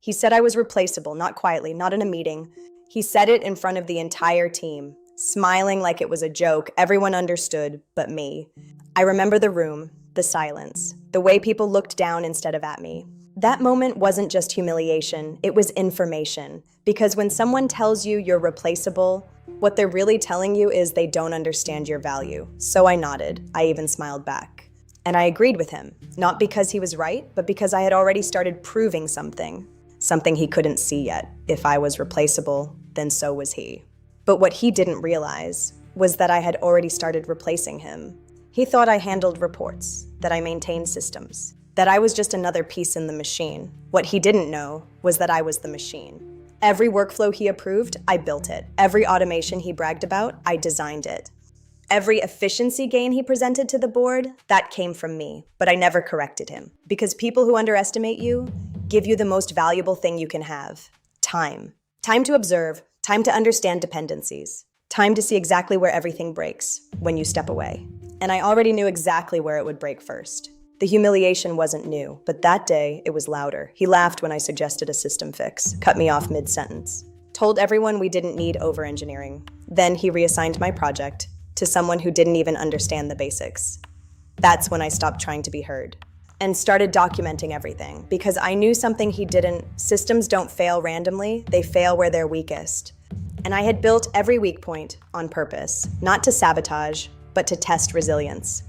He said I was replaceable, not quietly, not in a meeting. He said it in front of the entire team, smiling like it was a joke. Everyone understood but me. I remember the room, the silence, the way people looked down instead of at me. That moment wasn't just humiliation, it was information. Because when someone tells you you're replaceable, what they're really telling you is they don't understand your value. So I nodded. I even smiled back. And I agreed with him, not because he was right, but because I had already started proving something he couldn't see yet. If I was replaceable, then so was he. But what he didn't realize was that I had already started replacing him. He thought I handled reports, that I maintained systems, that I was just another piece in the machine. What he didn't know was that I was the machine. Every workflow he approved, I built it. Every automation he bragged about, I designed it. Every efficiency gain he presented to the board, that came from me, but I never corrected him. Because people who underestimate you give you the most valuable thing you can have: time. Time to observe, time to understand dependencies, time to see exactly where everything breaks when you step away. And I already knew exactly where it would break first. The humiliation wasn't new, but that day it was louder. He laughed when I suggested a system fix, cut me off mid-sentence, told everyone we didn't need over-engineering. Then he reassigned my project to someone who didn't even understand the basics. That's when I stopped trying to be heard and started documenting everything, because I knew something he didn't. Systems don't fail randomly, they fail where they're weakest. And I had built every weak point on purpose, not to sabotage, but to test resilience.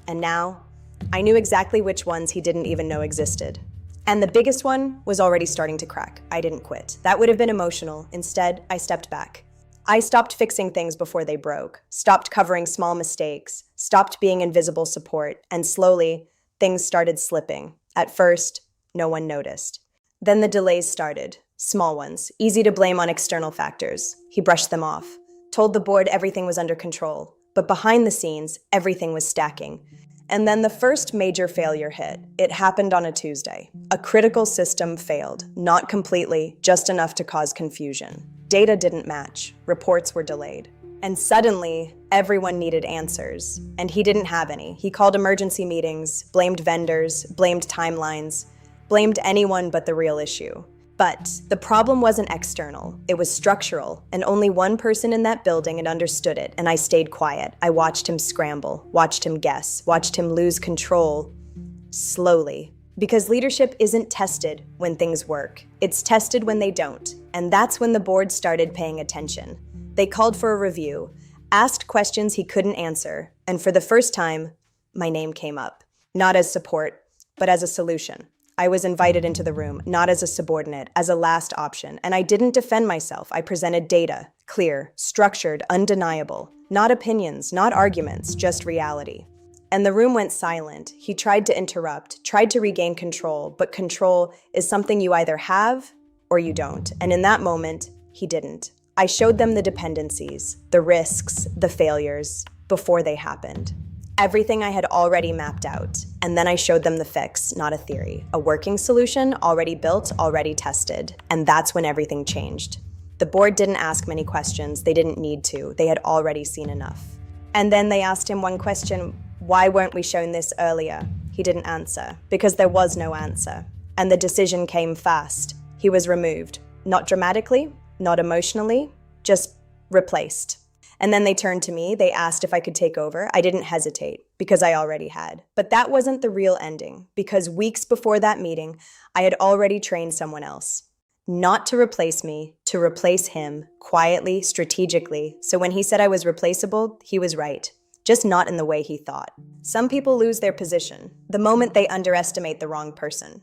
And now, I knew exactly which ones he didn't even know existed. And the biggest one was already starting to crack. I didn't quit. That would have been emotional. Instead, I stepped back. I stopped fixing things before they broke, stopped covering small mistakes, stopped being invisible support, and slowly, things started slipping. At first, no one noticed. Then the delays started, small ones, easy to blame on external factors. He brushed them off, told the board everything was under control, but behind the scenes, everything was stacking. And then the first major failure hit. It happened on a Tuesday. A critical system failed, not completely, just enough to cause confusion. Data didn't match, reports were delayed. And suddenly, everyone needed answers, and he didn't have any. He called emergency meetings, blamed vendors, blamed timelines, blamed anyone but the real issue. But the problem wasn't external, it was structural, and only one person in that building had understood it, and I stayed quiet. I watched him scramble, watched him guess, watched him lose control, slowly. Because leadership isn't tested when things work, it's tested when they don't, and that's when the board started paying attention. They called for a review, asked questions he couldn't answer, and for the first time, my name came up. Not as support, but as a solution. I was invited into the room, not as a subordinate, as a last option, and I didn't defend myself. I presented data, clear, structured, undeniable. Not opinions, not arguments, just reality. And the room went silent. He tried to interrupt, tried to regain control, but control is something you either have or you don't. And in that moment, he didn't. I showed them the dependencies, the risks, the failures, before they happened. Everything I had already mapped out. And then I showed them the fix, not a theory. A working solution, already built, already tested. And that's when everything changed. The board didn't ask many questions. They didn't need to. They had already seen enough. And then they asked him one question: why weren't we shown this earlier? He didn't answer, because there was no answer. And the decision came fast. He was removed. Not dramatically, not emotionally, just replaced. And then they turned to me, they asked if I could take over. I didn't hesitate, because I already had. But that wasn't the real ending, because weeks before that meeting, I had already trained someone else. Not to replace me, to replace him, quietly, strategically. So when he said I was replaceable, he was right. Just not in the way he thought. Some people lose their position the moment they underestimate the wrong person.